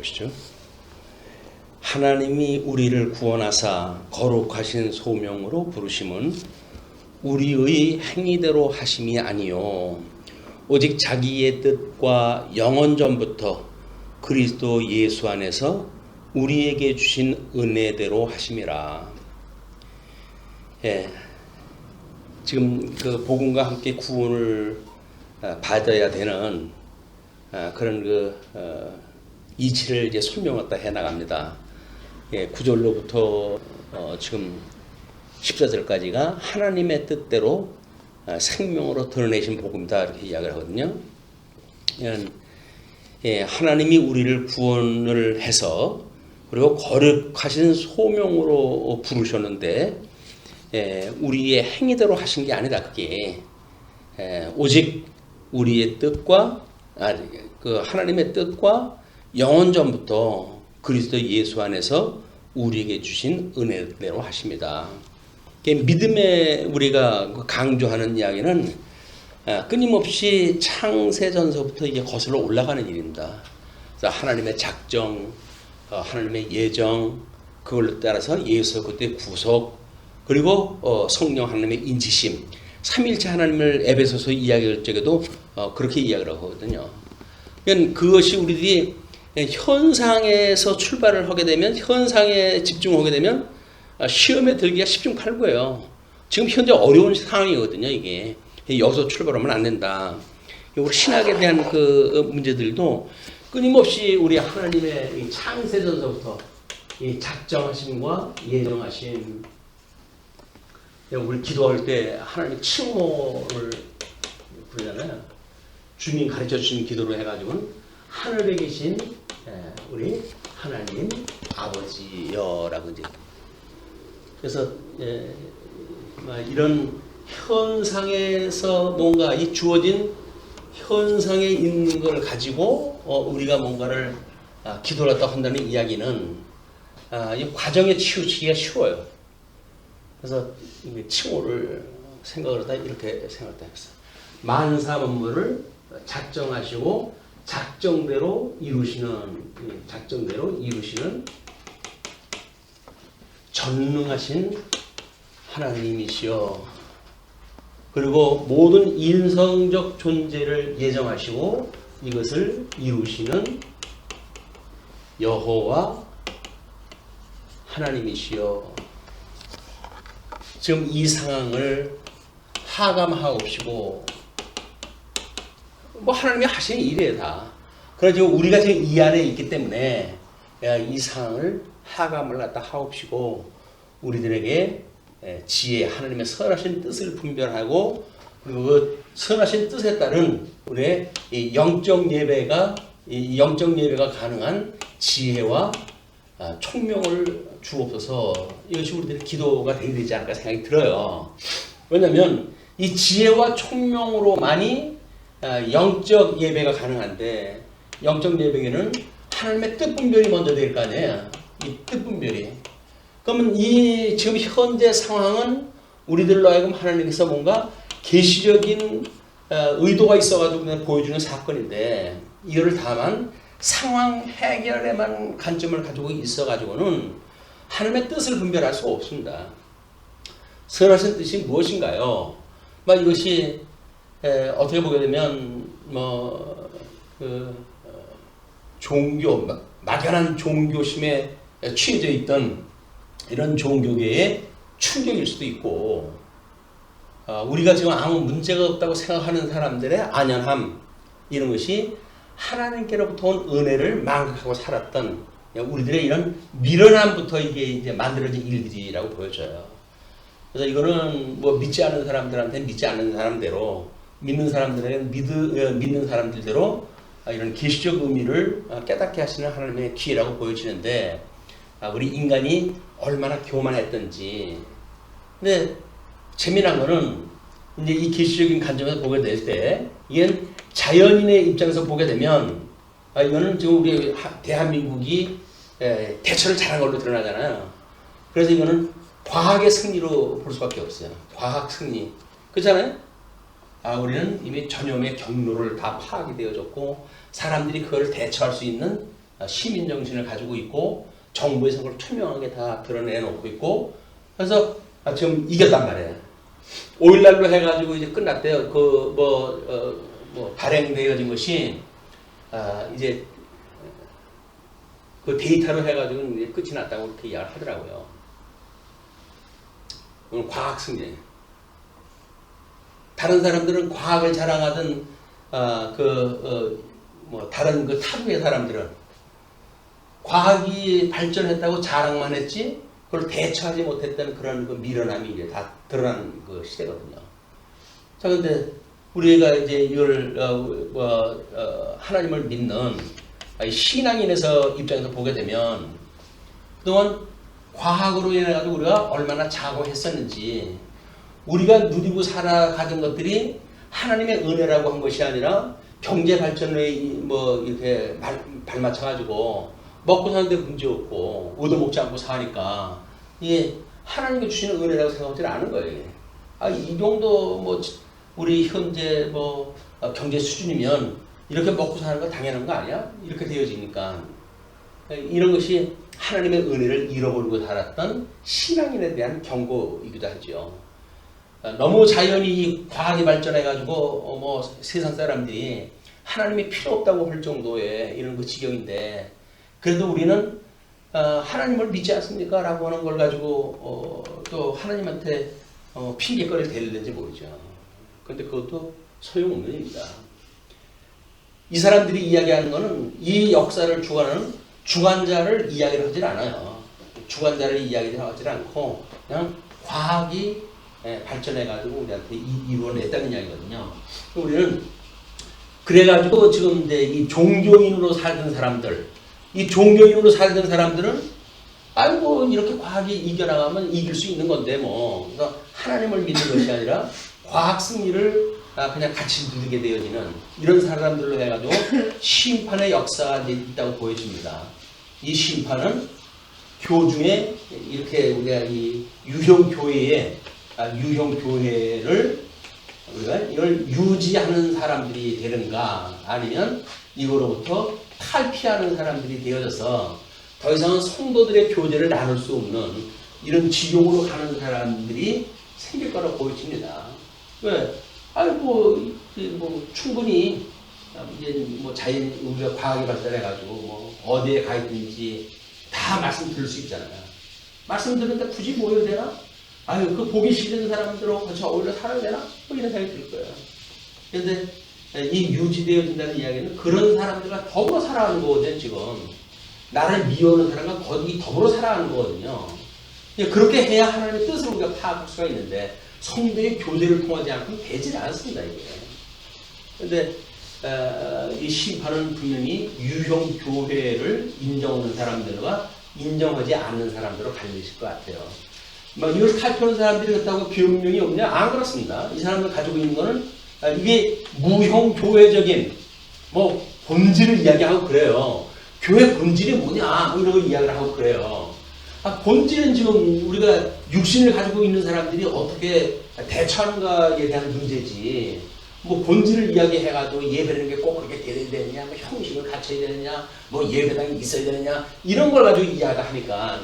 보시죠. 하나님이 우리를 구원하사 거룩하신 소명으로 부르심은 우리의 행위대로 하심이 아니요 오직 자기의 뜻과 영원 전부터 그리스도 예수 안에서 우리에게 주신 은혜대로 하심이라. 지금 그 복음과 함께 구원을 받아야 되는 그런 이치를 이제 설명했다 해 나갑니다. 9절로부터 지금 14절까지가 하나님의 뜻대로 생명으로 드러내신 복음이다 이렇게 이야기를 하거든요. 하나님이 우리를 구원을 해서 그리고 거룩하신 소명으로 부르셨는데 우리의 행위대로 하신 게 아니다. 그게 오직 우리의 뜻과 그 하나님의 뜻과 영원 전부터 그리스도 예수 안에서 우리에게 주신 은혜대로 하십니다. 믿음에 우리가 강조하는 이야기는 끊임없이 창세전서부터 이게 거슬러 올라가는 일입니다. 그래서 하나님의 작정, 하나님의 예정, 그걸로 따라서 예수 그때 구속, 그리고 성령 하나님의 인치심, 삼일체 하나님을 에베소서 이야기할 적에도 그렇게 이야기를 하거든요. 그것이 우리들이 현상에서 출발을 하게 되면, 현상에 집중하게 되면 시험에 들기가 십중팔구예요. 지금 현재 어려운 상황이거든요. 이게 여기서 출발하면 안 된다. 우리 신학에 대한 그 문제들도 끊임없이 우리 하나님의 창세전서부터 이 작정하심과 예정하심, 우리 기도할 때 하나님 칭호를 부르잖아요. 주님 가르쳐 주신 기도로 해가지고는 하늘에 계신 우리 하나님 아버지여라고 이제. 그래서 이런 현상에서 뭔가 이 주어진 현상에 있는 걸 가지고 우리가 뭔가를 기도를 한다는 이야기는 이 과정에 치우치기가 쉬워요. 그래서 칭호를 생각을 하다 이렇게 생각을 했어요. 만사 만물을 작정하시고 작정대로 이루시는 전능하신 하나님이시여. 그리고 모든 인성적 존재를 예정하시고 이것을 이루시는 여호와 하나님이시여. 지금 이 상황을 하감하옵시고, 하나님이 하시는 일이에요 다. 그러나 지금 우리가 지금 이 안에 있기 때문에 이 상황을 하감을 갖다 하옵시고 우리들에게 지혜, 하나님의 선하신 뜻을 분별하고 그리고 그 선하신 뜻에 따른 우리의 영적 예배가 가능한 지혜와 총명을 주옵소서. 이것이 우리들의 기도가 되어야 되지 않을까 생각이 들어요. 왜냐하면 이 지혜와 총명으로만이 영적 예배가 가능한데, 영적 예배에는 하나님의 뜻 분별이 먼저 될 거 아니에요. 이 뜻 분별이. 그러면 이 지금 현재 상황은 우리들로 하여금 하나님께서 뭔가 계시적인 의도가 있어가지고 그냥 보여주는 사건인데, 이거를 다만 상황 해결에만 관점을 가지고 있어가지고는 하나님의 뜻을 분별할 수가 없습니다. 선하신 뜻이 무엇인가요? 이것이 어떻게 보게 되면 종교, 막연한 종교심에 취해져 있던 이런 종교계의 충격일 수도 있고, 우리가 지금 아무 문제가 없다고 생각하는 사람들의 안연함, 이런 것이 하나님께로부터 온 은혜를 망각하고 살았던 우리들의 이런 미련함부터 이게 이제 만들어진 일들이라고 보여져요. 그래서 이거는 믿지 않는 사람들한테 믿지 않는 사람대로, 믿는 사람들에게는 믿는 사람들대로 이런 계시적 의미를 깨닫게 하시는 하나님의 기회라고 보여지는데, 우리 인간이 얼마나 교만했던지. 근데 재미난 거는 이제 이 계시적인 관점에서 보게 될 때, 이건 자연인의 입장에서 보게 되면, 이거는 지금 우리 대한민국이 대처를 잘한 걸로 드러나잖아요. 그래서 이거는 과학의 승리로 볼 수밖에 없어요. 과학 승리. 그렇잖아요? 우리는 이미 전염의 경로를 다 파악이 되어졌고, 사람들이 그걸 대처할 수 있는 시민 정신을 가지고 있고 정부에서 그걸 투명하게 다 드러내놓고 있고 그래서 지금 이겼단 말이에요. 5일날로 해가지고 이제 끝났대요. 발행되어진 것이 이제 그 데이터로 해가지고 이제 끝이 났다고 그렇게 이야기를 하더라고요. 오늘 과학 승리. 다른 사람들은 과학을 자랑하던 다른 그 타국의 사람들은 과학이 발전했다고 자랑만 했지 그걸 대처하지 못했던 그런 그 미련함이 이제 다 드러난 그 시대거든요. 자, 근데 우리가 이제 이걸 하나님을 믿는 신앙인에서 입장에서 보게 되면 그동안 과학으로 인해 가지고 우리가 얼마나 자고했었는지 우리가 누리고 살아가던 것들이 하나님의 은혜라고 한 것이 아니라 경제 발전에 이렇게 발맞춰가지고 먹고 사는데 문제 없고 얻어먹지 않고 사니까 이게 하나님이 주시는 은혜라고 생각하지 않은 거예요. 이 정도 우리 현재 경제 수준이면 이렇게 먹고 사는 거 당연한 거 아니야? 이렇게 되어지니까 이런 것이 하나님의 은혜를 잃어버리고 살았던 신앙인에 대한 경고이기도 하죠. 너무 자연이 과학이 발전해가지고 세상 사람들이 하나님이 필요 없다고 할 정도의 이런 그 지경인데 그래도 우리는 하나님을 믿지 않습니까? 라고 하는 걸 가지고 또 하나님한테 핑계거리를 대리는지 모르죠. 그런데 그것도 소용없는 일입니다. 이 사람들이 이야기하는 것은 이 역사를 주관하는 주관자를 이야기를 하질 않아요. 주관자를 이야기를 하지 않고 그냥 과학이 발전해가지고 우리한테 이루어냈다는 이야기거든요. 우리는 그래가지고 지금 이제 이 종교인으로 살던 사람들, 이 종교인으로 살던 사람들은 아이고 이렇게 과학이 이겨나가면 이길 수 있는 건데 그래서 하나님을 믿는 것이 아니라 과학 승리를 그냥 같이 누리게 되어지는 이런 사람들로 해가지고 심판의 역사가 이제 있다고 보여집니다. 이 심판은 교중에 이렇게 우리가 이 유형교회를 우리가 이걸 유지하는 사람들이 되는가 아니면 이거로부터 탈피하는 사람들이 되어져서 더 이상은 성도들의 교제를 나눌 수 없는 이런 지옥으로 가는 사람들이 생길 거라고 보여집니다. 왜? 충분히 이제 자연 우리가 과학이 발달해가지고 어디에 가 있든지 다 말씀 들을 수 있잖아요. 말씀 들으니까 굳이 모여야 되나? 그 보기 싫은 사람들하고 같이 어울려 살아야 되나? 이런 생각이 들 거예요. 그런데 이 유지되어진다는 이야기는 그런 사람들과 더불어 살아가는 거거든요, 지금. 나를 미워하는 사람과 거기 더불어 살아가는 거거든요. 그렇게 해야 하나님의 뜻을 우리가 파악할 수가 있는데, 성도의 교제를 통하지 않고는 되질 않습니다, 이게. 그런데, 이 심판은 분명히 유형 교회를 인정하는 사람들과 인정하지 않는 사람들로 갈리실 것 같아요. 이걸 탈피하는 사람들이 그렇다고 비용명이 없냐? 안 그렇습니다. 이 사람들 가지고 있는 거는 이게 무형 교회적인 본질을 이야기하고 그래요. 교회 본질이 뭐냐? 이런 걸 이야기를 하고 그래요. 본질은 지금 우리가 육신을 가지고 있는 사람들이 어떻게 대처하는가에 대한 문제지. 본질을 이야기해가지고 예배라는 게 꼭 그렇게 돼야 되느냐, 형식을 갖춰야 되느냐, 예배당이 있어야 되느냐, 이런 걸 가지고 이야기하니까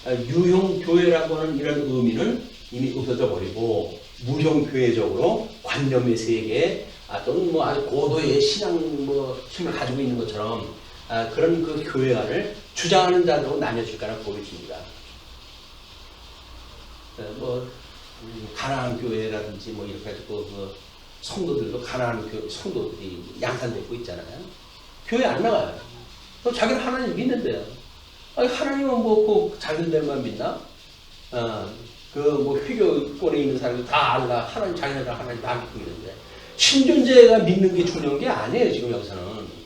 유형교회라고 하는 이런 의미는 이미 없어져 버리고 무형교회적으로 관념의 세계 또는 아주 고도의 신앙 힘을 가지고 있는 것처럼 그런 그 교회관을 주장하는 자로 나뉘어질 거라 보여집니다. 가나안 교회라든지 이렇게 해서 성도들도 가나안 교회 성도들이 양산되고 있잖아요. 교회 안 나가요. 자기는 하나님 믿는데요. 하나님은 자기들만 믿나? 회교권에 있는 사람들 다 알라. 하나님, 자기네들 하나님 다 믿고 있는데. 신존재가 믿는 게 중요한 게 아니에요, 지금 여기서는.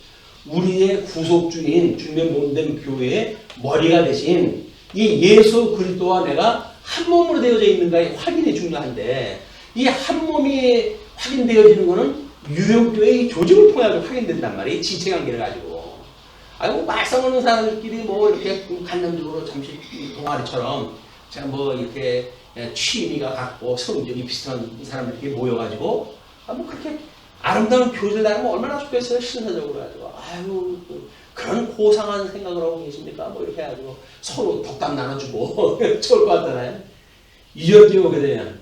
우리의 구속주인, 주님의 몸된 교회의 머리가 되신 이 예수 그리스도와 내가 한 몸으로 되어져 있는가의 확인이 중요한데, 이 한 몸이 확인되어지는 거는 유형교회의 조직을 통해 확인된단 말이에요. 지체관계를 가지고. 말썽하는 사람들끼리 이렇게 간접적으로 잠시 동아리처럼 제가 이렇게 취미가 같고 성격이 비슷한 사람들끼리 모여가지고 그렇게 아름다운 교제를 나누면 얼마나 좋겠어요. 신사적으로 가지고 그런 고상한 생각을 하고 계십니까? 뭐 이렇게 해가지고 서로 덕담 나눠주고 좋을 것 같잖아요. 2절에 오게 되면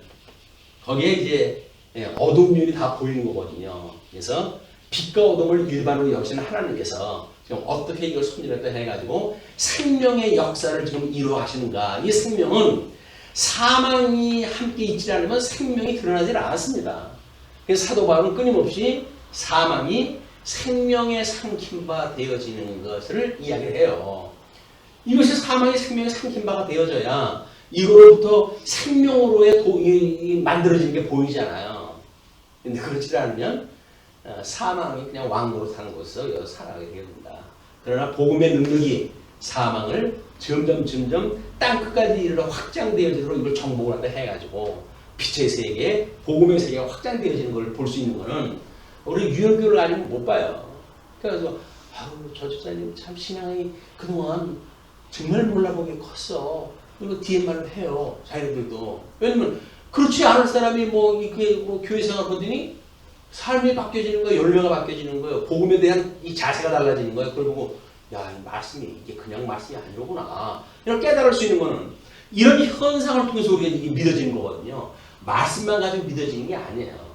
거기에 이제 어두운 면이 다 보이는 거거든요. 그래서 빛과 어둠을 일반으로 여기시는 하나님께서 지금 어떻게 이걸 손질했다 해가지고 생명의 역사를 지금 이루어가시는가. 이 생명은 사망이 함께 있지 않으면 생명이 드러나지 않았습니다. 그래서 사도 바울은 끊임없이 사망이 생명의 삼킨 바 되어지는 것을 이야기를 해요. 이것이 사망이 생명의 삼킨 바가 되어져야 이거로부터 생명으로의 만들어지는 게 보이잖아요. 근데 그렇지 않으면 사망이 그냥 왕노로 사는 곳에서 살아가게 됩니다. 그러나 복음의 능력이 사망을 점점 땅 끝까지 이르러 확장되어지도록 이걸 정복을 한다 해가지고 빛의 세계, 복음의 세계가 확장되어지는 걸 볼 수 있는 거는 우리 유형교를 아니면 못 봐요. 그래서 저 집사님 참 신앙이 그동안 정말 몰라보게 컸어. 그리고 DMR을 해요. 자기들도. 왜냐면 그렇지 않을 사람이 뭐 교회 생활 하더니 삶이 바뀌어지는 거예요. 열매가 바뀌어지는 거예요. 복음에 대한 이 자세가 달라지는 거예요. 그걸 보고 야, 이 말씀이 이게 그냥 말씀이 아니로구나. 이런 깨달을 수 있는 거는 이런 현상을 통해서 우리가 이게 믿어지는 거거든요. 말씀만 가지고 믿어지는 게 아니에요.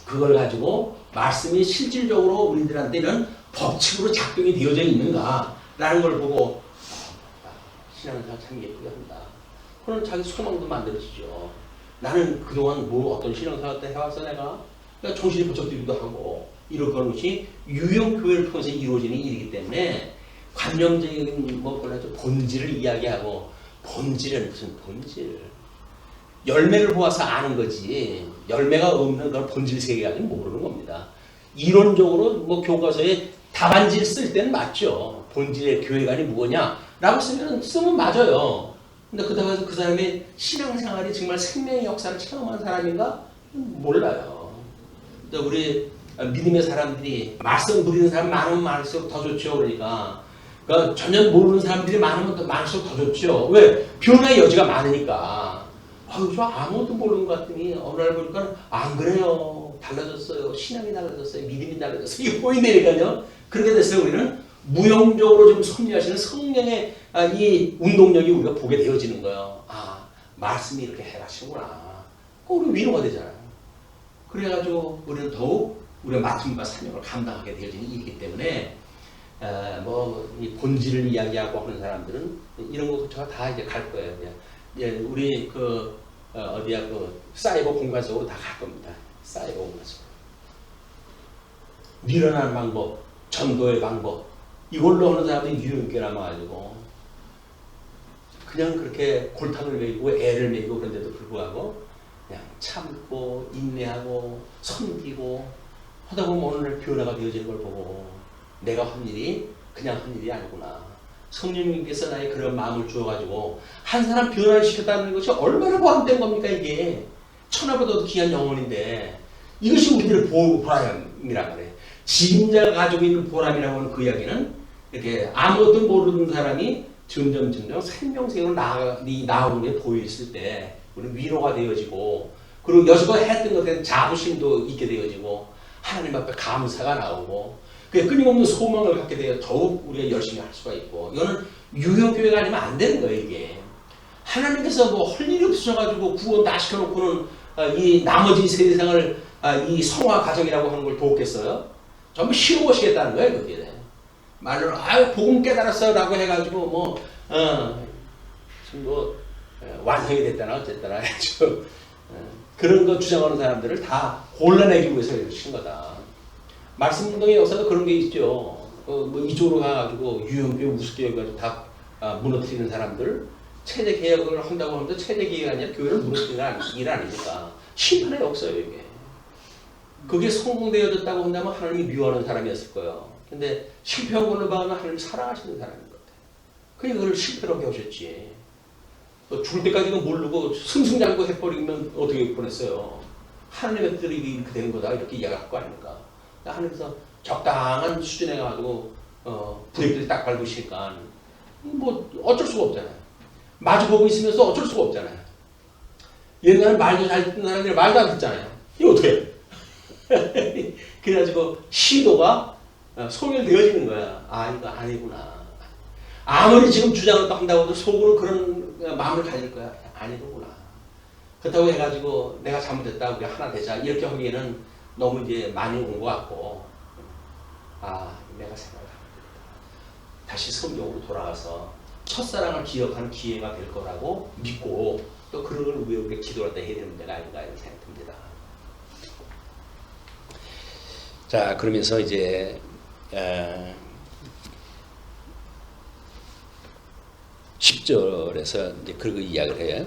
그걸 가지고 말씀이 실질적으로 우리들한테 이런 법칙으로 작동이 되어져 있는가라는 걸 보고 신앙생활 참 예쁘게 한다. 그런 자기 소망도 만들어지죠. 나는 그동안 뭐 어떤 신앙생활 때 해왔어 내가? 그러니까 정신이 번쩍 들기도 하고 이런 것이 유형교회를 통해서 이루어지는 일이기 때문에 관념적인 본질을 이야기하고 본질은 무슨 본질? 열매를 보아서 아는 거지 열매가 없는 걸 본질 세계까지는 모르는 겁니다. 이론적으로 뭐 교과서에 답안지를 쓸 때는 맞죠. 본질의 교회관이 뭐냐라고 쓰면 맞아요. 근데 그다음에 그 사람의 신앙생활이 정말 생명의 역사를 체험한 사람인가? 몰라요. 우리 믿음의 사람들이 말씀 누리는 사람 많으면 많을수록 더 좋죠. 그러니까 전혀 모르는 사람들이 많으면 더 많을수록 더 좋죠. 왜? 변화의 여지가 많으니까. 저 아무것도 모르는 것 같더니 어느 날 보니까 안 그래요. 달라졌어요. 신앙이 달라졌어요. 믿음이 달라졌어요. 이게 보인다니까요. 그렇게 됐어요. 우리는 무형적으로 좀 섭리하시는 성령의 이 운동력이 우리가 보게 되어지는 거예요. 아, 말씀이 이렇게 해가시구나. 우리 위로가 되잖아요. 그래가지고 우리는 더욱 우리가 맡은 바 사명을 감당하게 되어지는 일이기 때문에 이 본질을 이야기하고 하는 사람들은 이런 것부터가 다 이제 갈 거예요. 우리 어디야 사이버 공간 속으로 다 갈 겁니다. 사이버 공간 속으로. 밀어나는 방법, 전도의 방법 이걸로 하는 사람들이 유형교회 남아가지고 그냥 그렇게 골탕을 먹이고 애를 먹이고 그런데도 불구하고 그냥 참고 인내하고 섬기고 하다 보면 어느 날 변화가 되어지는 걸 보고 내가 한 일이 그냥 한 일이 아니구나. 성령님께서 나의 그런 마음을 주어가지고 한 사람 변화를 시켰다는 것이 얼마나 보람된 겁니까 이게. 천하보다도 귀한 영혼인데 이것이 우리들의 보람이란 말이에요. 지임자가 가지고 있는 보람이라고 하는 그 이야기는 이렇게 아무것도 모르는 사람이 점점 생명색으로 나오는 게 보였을 때 우리는 위로가 되어지고 그리고 여지껏 했던 것에 대한 자부심도 있게 되어지고 하나님 앞에 감사가 나오고 끊임없는 소망을 갖게 되어 더욱 우리가 열심히 할 수가 있고 이거는 유형교회가 아니면 안 되는 거예요. 이게 하나님께서 뭐 할 일이 없으셔가지고 구원 다 시켜놓고는 이 나머지 세상을 이 성화 과정이라고 하는 걸 돕겠어요? 전부 쉬워보시겠다는 거예요. 그게 말로 복음 깨달았어라고 해가지고 완성이 됐다나 어쨌다나 해가지고 그런 거 주장하는 사람들을 다 골라내기 위해서 이렇게 친 거다. 말씀 운동의 역사도 그런 게 있죠. 이쪽으로 가가지고 유형교회 우습게 해가지고 다 무너뜨리는 사람들 체제 개혁을 한다고 하는데 체제 개혁이 아니라 교회를 무너뜨리는 일 아닙니까? 심판의 역사예요 이게. 그게 성공되어졌다고 한다면 하나님이 미워하는 사람이었을 거예요. 근데 실패한 걸로 봐도 하나님이 사랑하시는 사람인 것 같아요. 그러니까 그걸 실패라고 하셨지. 죽을 때까지도 모르고 승승장구 해버리면 어떻게 뻔했어요. 하나님의 뜻이 이렇게 되는 거다 이렇게 이야기할 거 아닙니까? 하나님께서 적당한 수준에 가지고 브레이크를 딱 밟으시니까 뭐 어쩔 수가 없잖아요. 마주보고 있으면서 어쩔 수가 없잖아요. 옛날에 말도 잘 듣는 사람들이 말도 안 듣잖아요. 이거 어떻게 해? 그래가지고 시도가 소멸되어지는 거야. 아, 이거 아니구나. 아무리 지금 주장을 또 한다고 해도 속으로 그런 마음을 가질 거야. 아니구나. 그렇다고 해가지고 내가 잘못했다, 우리 하나 되자, 이렇게 하기에는 너무 이제 많이 온 것 같고, 아, 내가 생각을 다시 성경으로 돌아가서 첫사랑을 기억하는 기회가 될 거라고 믿고, 또 그런 걸 위해 우리가 기도할 때 해야 되는 문제가 아닌가 이런 생각이 듭니다. 자, 그러면서 이제 10절에서 이제 그렇게 이야기를 해요.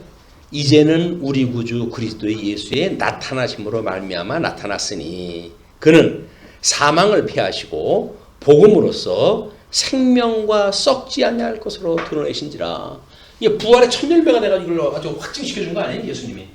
이제는 우리 구주 그리스도 예수의 나타나심으로 말미암아 나타났으니 그는 사망을 피하시고 복음으로써 생명과 썩지 아니할 것으로 드러내신지라. 이게 부활의 천열배가 돼가지고 이걸 아주 확증시켜 준 거 아니에요, 예수님이?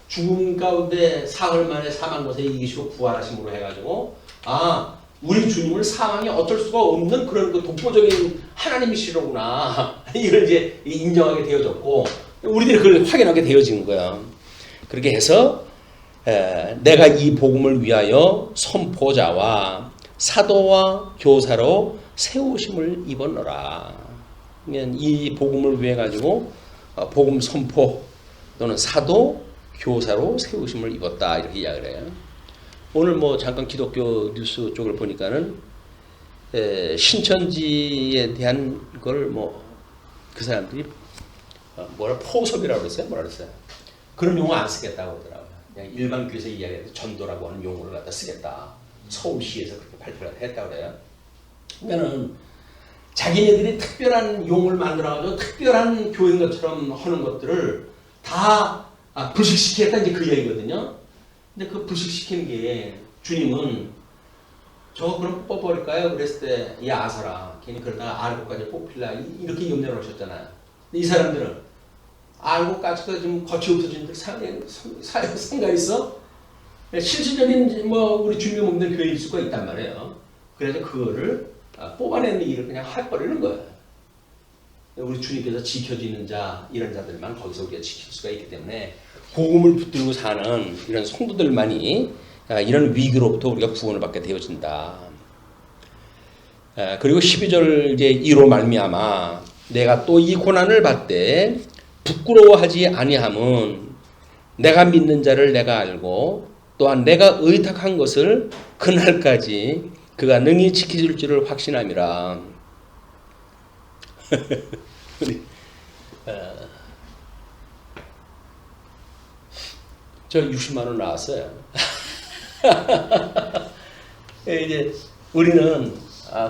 죽음 가운데 사흘 만에 사망 것에 이기시고 부활하심으로 해가지고, 아, 우리 주님을 사망이 어쩔 수가 없는 그런 그 독보적인 하나님이시로구나. 이걸 이제 인정하게 되어졌고, 우리들이 그걸 확인하게 되어진 거야. 그렇게 해서 내가 이 복음을 위하여 선포자와 사도와 교사로 세우심을 입었노라. 이 복음을 위해 가지고 복음 선포 또는 사도 교사로 세우심을 입었다, 이렇게 이야기를 해요. 오늘 뭐 잠깐 기독교 뉴스 쪽을 보니까는 신천지에 대한 걸 뭐 그 사람들이 뭐라 포섭이라고 그랬어요? 뭐라 그랬어요? 그런 용어 안 쓰겠다고 하더라고요. 그냥 일반 교회에서 이야기해서 전도라고 하는 용어를 갖다 쓰겠다. 서울시에서 그렇게 발표를 했다고 그래요. 그러면은 자기네들이 특별한 용어를 만들어가지고 특별한 교회인 것처럼 하는 것들을 다 불식시키겠다, 이제 그 이야기거든요. 근데 그 불식시키는 게 주님은 저거 그럼 뽑아버릴까요? 그랬을 때, 이 아서라, 괜히 그러다가 알고까지 뽑힐라, 이렇게 염려를 하셨잖아요. 근데 이 사람들은 알고까지가 좀 거치 없어진 생각이 있어? 실질적인 뭐 우리 주님이 없는 교회일 수가 있단 말이에요. 그래서 그거를 뽑아내는 일을 그냥 해버리는 거예요. 우리 주님께서 지켜지는 자, 이런 자들만 거기서 우리가 지킬 수가 있기 때문에 복음을 붙들고 사는 이런 성도들만이 이런 위기로부터 우리가 구원을 받게 되어진다. 그리고 12절 이제 이로 말미암아 내가 또 이 고난을 받되 부끄러워하지 아니함은 내가 믿는 자를 내가 알고 또한 내가 의탁한 것을 그날까지 그가 능히 지키실 줄을 확신함이라. 저 60만 원 나왔어요. 이제 우리는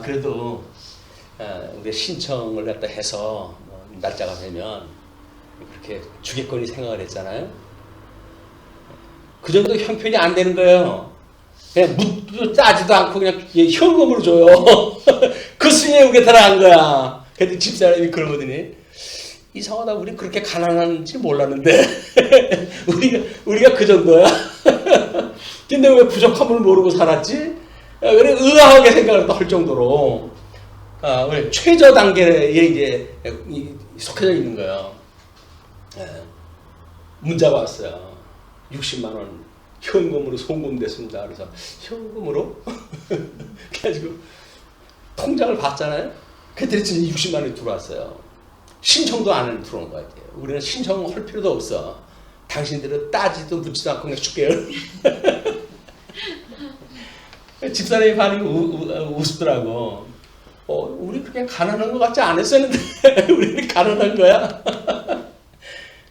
그래도 우리 신청을 갖다 해서 날짜가 되면 그렇게 주겠거니 생각을 했잖아요. 그 정도 형편이 안 되는 거예요. 그냥 묻도 따지도 않고 그냥 현금으로 줘요. 그 수에 우리가 들어간 거야. 근데 집사람이 그러거든요. 이상하다, 우리 그렇게 가난한지 몰랐는데 우리가 그 정도야. 근데 왜 부족함을 모르고 살았지? 그래 의아하게 생각을 할 정도로 우리 최저 단계에 이제 속해져 있는 거예요. 문자가 왔어요. 60만 원 현금으로 송금됐습니다. 그래서 현금으로? 그래가지고 통장을 봤잖아요. 그랬더니 60만 원이 들어왔어요. 신청도 안 들어오는 것 같아요. 우리는 신청할 필요도 없어. 당신들은 따지도 묻지도 않고 그냥 줄게요. 집사람이 반응이 우습더라고. 우리 그냥 가난한 것 같지 않았었는데 우리는 가난한 거야.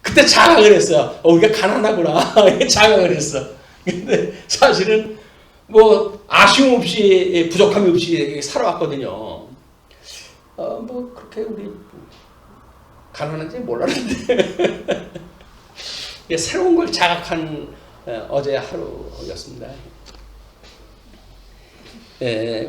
그때 자각을 했어요. 우리가 가난하구나. 자각을 했어. 근데 사실은 뭐 아쉬움 없이 부족함이 없이 살아왔거든요. 뭐 그렇게 우리 가난한지 몰랐는데 새로운 걸 자각한 어제 하루였습니다.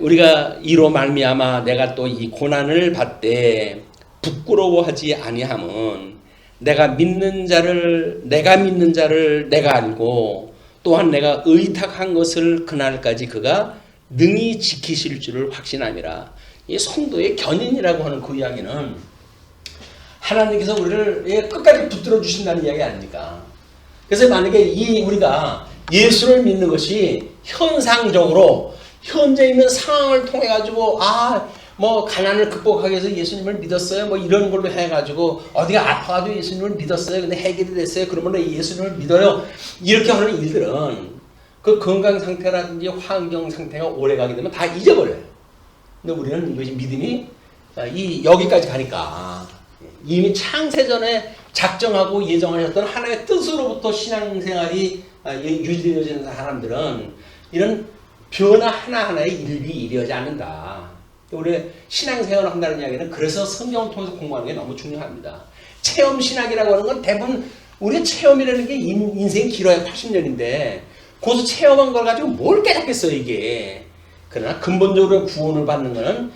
우리가 이로 말미암아 내가 또 이 고난을 받되 부끄러워하지 아니함은 내가 믿는 자를 내가 알고 또한 내가 의탁한 것을 그날까지 그가 능히 지키실 줄을 확신함이라. 이 성도의 견인이라고 하는 그 이야기는 하나님께서 우리를 끝까지 붙들어 주신다는 이야기 아닙니까? 그래서 만약에 우리가 예수를 믿는 것이 현상적으로 현재 있는 상황을 통해 가지고 뭐 가난을 극복하기 위해서 예수님을 믿었어요. 뭐 이런 걸로 해가지고 어디가 아파가지고 예수님을 믿었어요. 근데 해결이 됐어요. 그러면 예수님을 믿어요. 이렇게 하는 일들은 그 건강 상태라든지 환경 상태가 오래 가게 되면 다 잊어버려요. 근데 우리는 이것이 믿음이 여기까지 가니까 이미 창세전에 작정하고 예정하셨던 하나님의 뜻으로부터 신앙생활이 유지되어지는 사람들은 이런 변화 하나하나에 일일이 이루어지지 않는다. 우리 신앙생활을 한다는 이야기는 그래서 성경을 통해서 공부하는 게 너무 중요합니다. 체험신학이라고 하는 건 대부분 우리의 체험이라는 게 인생이 길어야 80년인데 거기서 체험한 걸 가지고 뭘 깨닫겠어요 이게. 그러나 근본적으로 구원을 받는 것은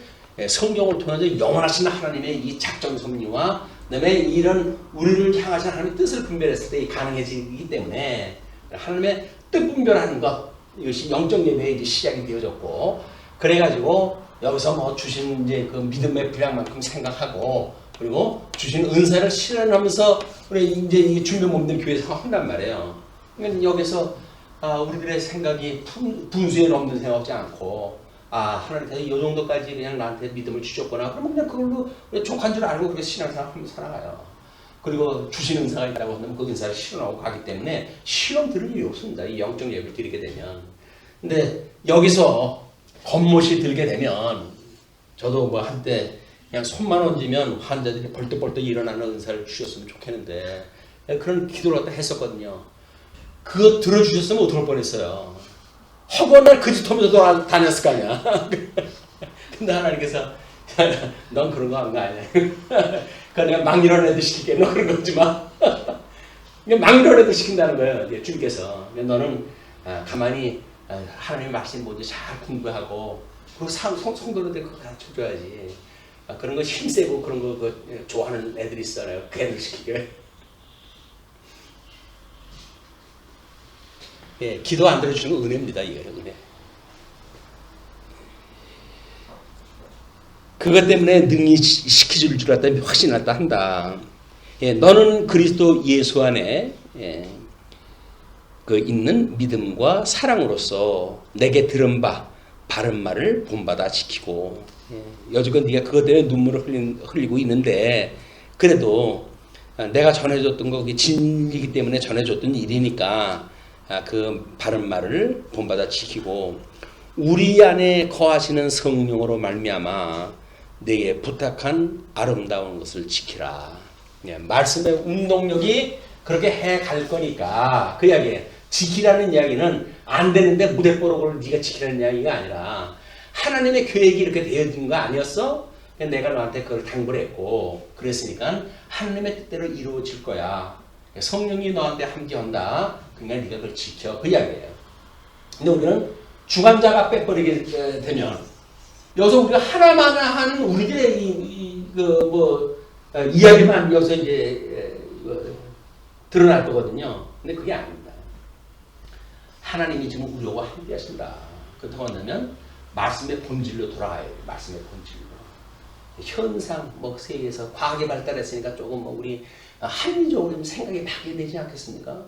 성경을 통해서 영원하신 하나님의 이 작정 섭리와 그다음에 이런 우리를 향하신 하나님의 뜻을 분별했을 때 가능해지기 때문에 하나님의 뜻 분별하는 것 이것이 영적 예배의 이제 시작이 되어졌고 그래가지고 여기서 뭐 주신 이제 그 믿음의 분량만큼 생각하고 그리고 주신 은사를 실현하면서 우리 이제 이 준비 몸들 교회에서 한단 말이에요. 그러니까 여기서 우리들의 생각이 분수에 넘는 생각하지 않고 하나님께서 이 정도까지 그냥 나한테 믿음을 주셨구나. 그러면 그냥 그걸로 족한 줄 알고 그렇게 신앙생활 하면서 살아가요. 그리고 주신 은사가 있다고 하면 그 은사를 실현하고 가기 때문에 실험 들을 일이 없습니다. 이 영적 예배를 드리게 되면. 근데 여기서 겉못이 들게 되면 저도 뭐 한때 그냥 손만 얹으면 환자들이 벌떡벌떡 일어나는 은사를 주셨으면 좋겠는데 그런 기도를 갖다 했었거든요. 그거 들어주셨으면 어떡할 뻔했어요. 허구한 날 그 짓 하면서 다녔을 거 아니야. 근데 하나님께서 넌 그런 거 하는 거 아니야. 그러니까 내가 막 일어난 애들 시킬게. 너 그런 거 하지 마. 막 일어난 애들 시킨다는 거예요. 주님께서. 너는 가만히 하나님의 말씀 뭐지 잘 공부하고 그리고 성도들한테 그거 가르쳐줘야지. 그런 거 힘세고 그런 거 좋아하는 애들이 있잖아요. 그 애들 시키게. 예, 기도 안 들어주시는 건 은혜입니다. 이게 은혜. 그것 때문에 능히 시켜줄 줄 알았다. 확신했다 한다. 예, 너는 그리스도 예수 안에 그 있는 믿음과 사랑으로서 내게 들은 바 바른 말을 본받아 지키고 여지껏 네가 그것 때문에 눈물을 흘리고 있는데 그래도 내가 전해줬던 거 그게 진리이기 때문에 전해줬던 일이니까 그 바른 말을 본받아 지키고 우리 안에 거하시는 성령으로 말미암아 내게 부탁한 아름다운 것을 지키라. 말씀의 운동력이 그렇게 해갈 거니까 그 이야기예요. 지키라는 이야기는 안 되는데 무대뽀록을 네가 지키라는 이야기가 아니라 하나님의 계획이 이렇게 되어진 거 아니었어? 내가 너한테 그걸 당부를 했고 그랬으니까 하나님의 뜻대로 이루어질 거야. 성령이 너한테 함께한다. 그러니까 네가 그걸 지켜. 그 이야기예요. 근데 우리는 주관자가 빼버리게 되면 여기서 우리가 하나만 하는 우리들의 이야기만 여기서 이제 드러날 거거든요. 근데 그게 아닙니다. 하나님이 지금 우리와 함께 하신다. 그렇다고 한다면 말씀의 본질로 돌아가야 돼요. 말씀의 본질로. 현상, 세계에서 과학이 발달했으니까 조금 우리 합리적으로 좀 생각이 바뀌게 되지 않겠습니까?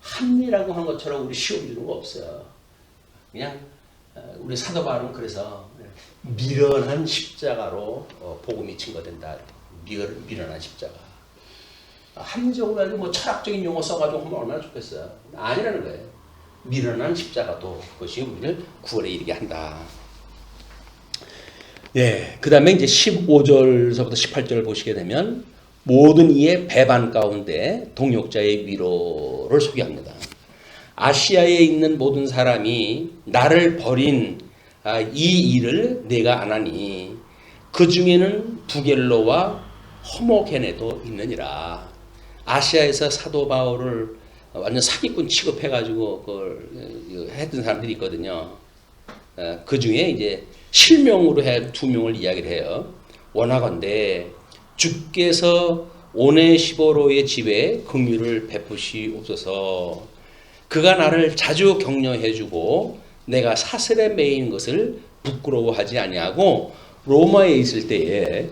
합리라고 하는 것처럼 우리 시험 주는 거 없어요. 그냥 우리 사도 바울은 그래서 미련한 십자가로 복음이 증거된다. 미련한 십자가. 합리적으로 아주 철학적인 용어 써가지고 하면 얼마나 좋겠어요. 아니라는 거예요. 미련한 십자가도 그것이 우리를 구원에 이르게 한다. 네, 그 다음에 이제 15절서부터 18절 보시게 되면 모든 이의 배반 가운데 동역자의 위로를 소개합니다. 아시아에 있는 모든 사람이 나를 버린 이 일을 내가 안 하니 그 중에는 부겔로와 허모게네도 있느니라. 아시아에서 사도 바울을 완전 사기꾼 취급해가지고 그걸 했던 사람들이 있거든요. 그 중에 이제 실명으로 해 두 명을 이야기를 해요. 원하건대 주께서 오네시보로의 집에 긍휼을 베푸시옵소서. 그가 나를 자주 격려해주고 내가 사슬에 매인 것을 부끄러워하지 아니하고 로마에 있을 때에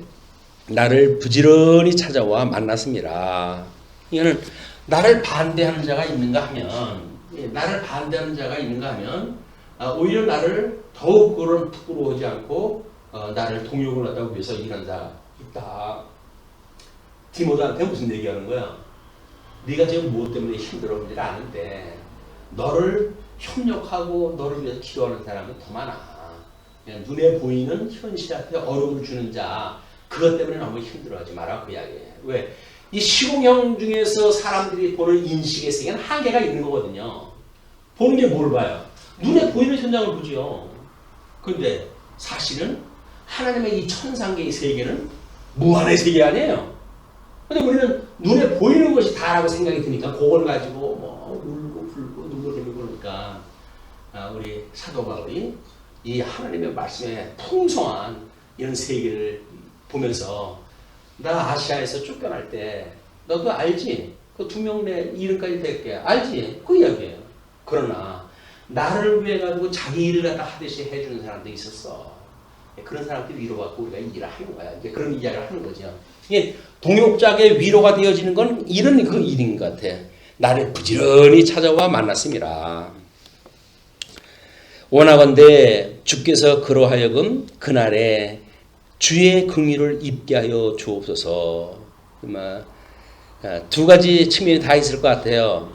나를 부지런히 찾아와 만났습니다. 이거는 나를 반대하는 자가 있는가 하면 오히려 나를 더욱 그런 부끄러워하지 않고 나를 동역을 하기 위해서 일한 자 있다. 디모데한테 무슨 얘기하는 거야? 네가 지금 무엇 때문에 힘들어 하는지 아는데 너를 협력하고 너를 위해서 기도하는 사람은 더 많아. 그냥 눈에 보이는 현실 앞에 어려움을 주는 자 그것 때문에 너무 힘들어하지 마라 그 이야기예요. 왜? 이 시공형 중에서 사람들이 보는 인식의 세계는 한계가 있는 거거든요. 보는 게 뭘 봐요? 눈에 보이는 현장을 보죠. 그런데 사실은 하나님의 이 천상계의 세계는 무한의 세계 아니에요. 근데 우리는 눈에 보이는 것이 다라고 생각이 드니까 그걸 가지고 뭐 울고 불고 눈물 흘리고 그러니까 우리 사도 바울이 이 하나님의 말씀에 풍성한 이런 세계를 보면서 나 아시아에서 쫓겨날 때 너도 알지? 그 2명 내 이름까지 될게 알지? 그 이야기예요. 그러나 나를 위해 가지고 자기 일을 갖다 하듯이 해주는 사람도 있었어. 그런 사람들 위로받고 우리가 일을 하는 거야. 이제 그런 이야기를 하는 거죠. 이게 동역자에게 위로가 되어지는 건 이런 그 일인 것 같아. 나를 부지런히 찾아와 만났습니다. 원하건대 주께서 그러하여금 그날에 주의 긍휼을 입게 하여 주옵소서. 두 가지 측면이 다 있을 것 같아요.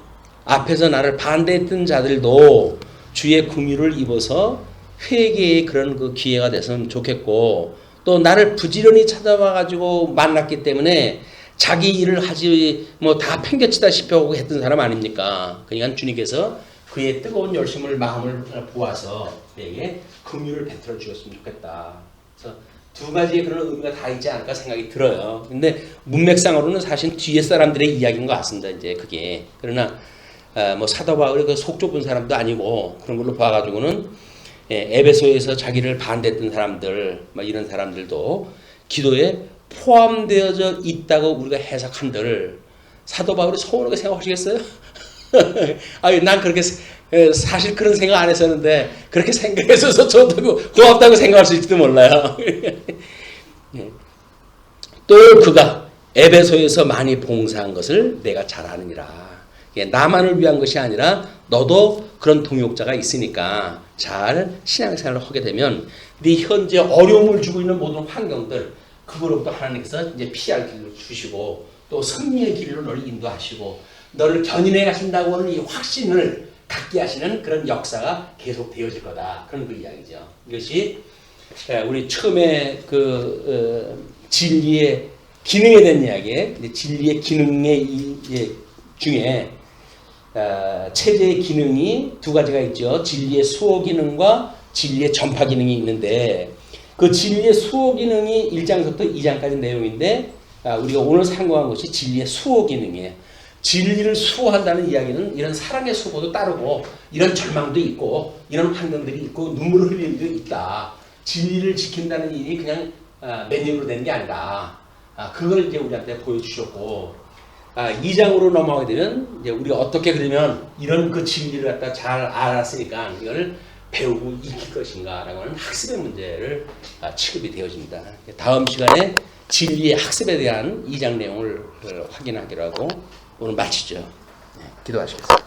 앞에서 나를 반대했던 자들도 주의 긍휼을 입어서 회개의 그런 그 기회가 됐으면 좋겠고, 또 나를 부지런히 찾아와 가지고 만났기 때문에 자기 일을 하지 뭐 다 팽개치다시피 하고 했던 사람 아닙니까? 그러니까 주님께서 그의 뜨거운 열심을 마음을 보아서 그에게 긍휼을 베풀어 주었으면 좋겠다. 그래서 두 가지의 그런 의미가 다 있지 않을까 생각이 들어요. 근데 문맥상으로는 사실 뒤에 사람들의 이야기인 것 같습니다. 이제 그게 그러나 뭐 사도 바울이 그 속 좁은 사람도 아니고 그런 걸로 봐가지고는 에베소에서 자기를 반대했던 사람들, 뭐 이런 사람들도 기도에 포함되어져 있다고 우리가 해석한들 사도 바울이 서운하게 생각하시겠어요? 아니, 난 그렇게 사실 그런 생각 안 했었는데 그렇게 생각했어서 저도 고맙다고 생각할 수 있을지도 몰라요. 또 그가 에베소에서 많이 봉사한 것을 내가 잘 아느니라. 나만을 위한 것이 아니라 너도 그런 동역자가 있으니까 잘 신앙생활을 하게 되면 네 현재 어려움을 주고 있는 모든 환경들 그거로부터 하나님께서 이제 피할 길을 주시고 또 승리의 길로 너를 인도하시고 너를 견인해 가신다고 하는 이 확신을 갖게 하시는 그런 역사가 계속 되어질 거다. 그런 그 이야기죠. 이것이 우리 처음에 진리의 기능에 대한 이야기, 진리의 기능의 중에 체제의 기능이 두 가지가 있죠. 진리의 수호 기능과 진리의 전파 기능이 있는데 그 진리의 수호 기능이 1장부터 2장까지 내용인데 우리가 오늘 상고한 것이 진리의 수호 기능이에요. 진리를 수호한다는 이야기는 이런 사랑의 수고도 따르고 이런 절망도 있고 이런 환경들이 있고 눈물을 흘리는 일도 있다. 진리를 지킨다는 일이 그냥 맨입으로 되는 게 아니다. 그걸 이제 우리한테 보여주셨고 2장으로 넘어가게 되면 이제 우리가 어떻게 그러면 이런 그 진리를 갖다 잘 알았으니까 이걸 배우고 익힐 것인가라고 하는 학습의 문제를 취급이 되어집니다. 다음 시간에 진리의 학습에 대한 2장 내용을 확인하기로 하고 오늘 마치죠. 기도하시겠습니다.